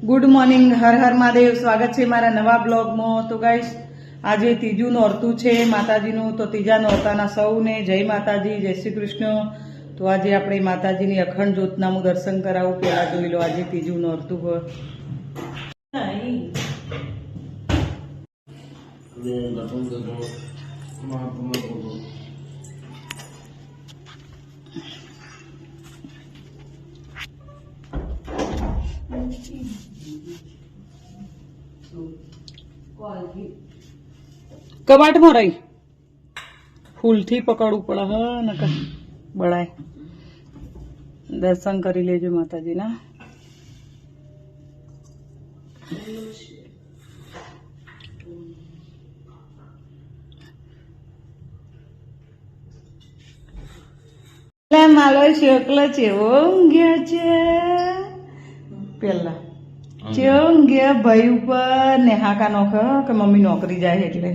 Good morning, Har Har Mahadev. સ્વાગત છે મારા નવા બ્લોગમાં. તો ગાઈસ, આજે ત્રીજું નોરતું છે માતાજીનું. તો ત્રીજા નોરતાના સૌને જય માતાજી, જય શ્રી કૃષ્ણ. તો આજે આપણે માતાજીની અખંડ જ્યોતનામું દર્શન કરાવું. પહેલા જોઈ લો, આજે ત્રીજું નોરતું હોય. કબાટમાં રહી ફૂલથી પકડવું પડે. હા નકર બળાય. દર્શન કરી લેજો માતાજીના. માલો શોકલો ચેવો ઊંઘ્યો છે. પેલા ચેવો ઊંઘ્યો ભાઈ ઉપર નેહાકા નોખ કે મમ્મી નોકરી જાય એટલે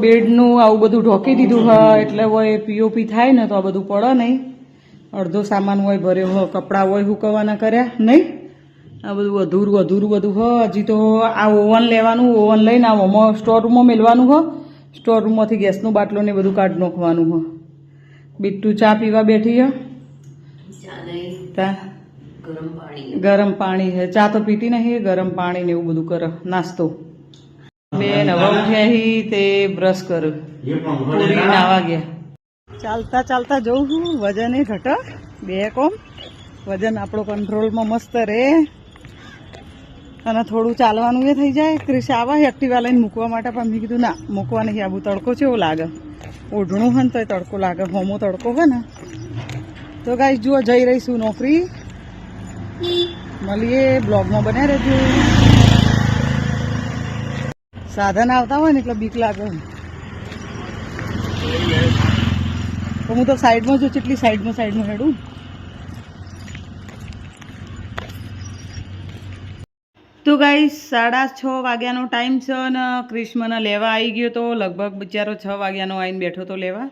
બેડનું આવું બધું ઢોકી દીધું હોય એટલે હોય પીઓપી થાય ને તો આ બધું પડે નહીં. અડધો સામાન હોય ભર્યો હોય, કપડાં હોય હુકવવાના કર્યા નહીં. આ બધું અધૂરું બધું હોય. હજી તો આ ઓવન લેવાનું, ઓવન લઈને આવો સ્ટોર રૂમમાં મેળવાનું હોય. સ્ટોર રૂમમાંથી ગેસનું બાટલો ને બધું કાઢી નાખવાનું હોય. બીટું ચા પીવા બેઠી હે. ગરમ પાણી છે. ચા તો પીતી નહીં, ગરમ પાણી ને એવું બધું કરે. નાસ્તો બેન હવે ઉઠ્યા તે બ્રશ કર્યો, પૂરી નાવા ગયા. ચાલતા ચાલતા જઉં છું. વજન એ ઘટે બે કોમ. વજન આપણો કંટ્રોલમાં મસ્ત રહે અને થોડું ચાલવાનું એ થઈ જાય. ક્રિશ આવે એક્ટિવા લઈને મૂકવા માટે, પણ મેં કીધું ના મૂકવા નહીં આવું. તડકો છે એવું લાગે. ઓઢણું હોય ને તો તડકો લાગે. હોમો તડકો હોય ને. તો ગાઈસ જુઓ, જઈ રહીશું નોકરી. મળીએ, બ્લોગમાં બન્યા રહેજો. સાધન આવતા હોય ને એટલે બીક લાગે. તો હું તો સાઈડમાં છું. કેટલી સાઈડમાં હેડું. તો ગાઈસ 6:30 વાગ્યાનો ટાઈમ છે અને ક્રિશ મને લેવા આવી ગયો. તો લગભગ બિચારો 6 વાગ્યાનો આવીને બેઠો તો લેવા.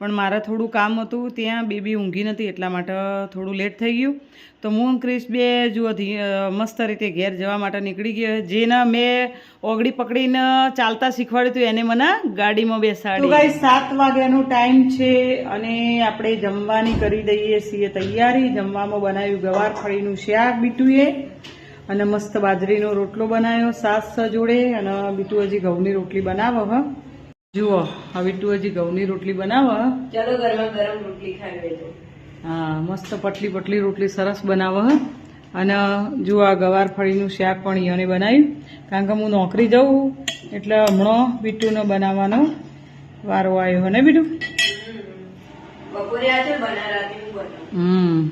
પણ મારે થોડું કામ હતું ત્યાં. બેબી ઊંઘી નથી એટલા માટે થોડું લેટ થઈ ગયું. તો હું ક્રિશ બે જુઓ મસ્ત રીતે ઘેર જવા માટે નીકળી ગયો. જેને મેં ઓગળી પકડીને ચાલતા શીખવાડ્યું હતું એને મને ગાડીમાં બેસાડી. તો ગાઈસ 7 વાગ્યાનો ટાઈમ છે અને આપણે જમવાની કરી દઈએ છીએ તૈયારી. જમવામાં બનાવ્યું ગવાર ફળીનું શાક બીટુએ અને મસ્ત બાજરીનો રોટલો બનાવ્યો સાસ જોડે. અને બીટુ હજી ઘઉંની રોટલી બનાવો. હ જુઓ, હવે બીટુ હજી ઘઉંની રોટલી બનાવો. ચલો ગરમા ગરમ રોટલી ખાઈ લેજો. હા, મસ્ત પટલી રોટલી સરસ બનાવો. અને જુઓ, આ ગવાર ફળીનું શાક પણ ઈયોને બનાવ્યું. કારણ કે હું નોકરી જાઉં એટલે હમણાં બીટુને બનાવવાનો વારો આવ્યો ને બીટુ. બપોરે આજે બના રાતે હું બનાવું.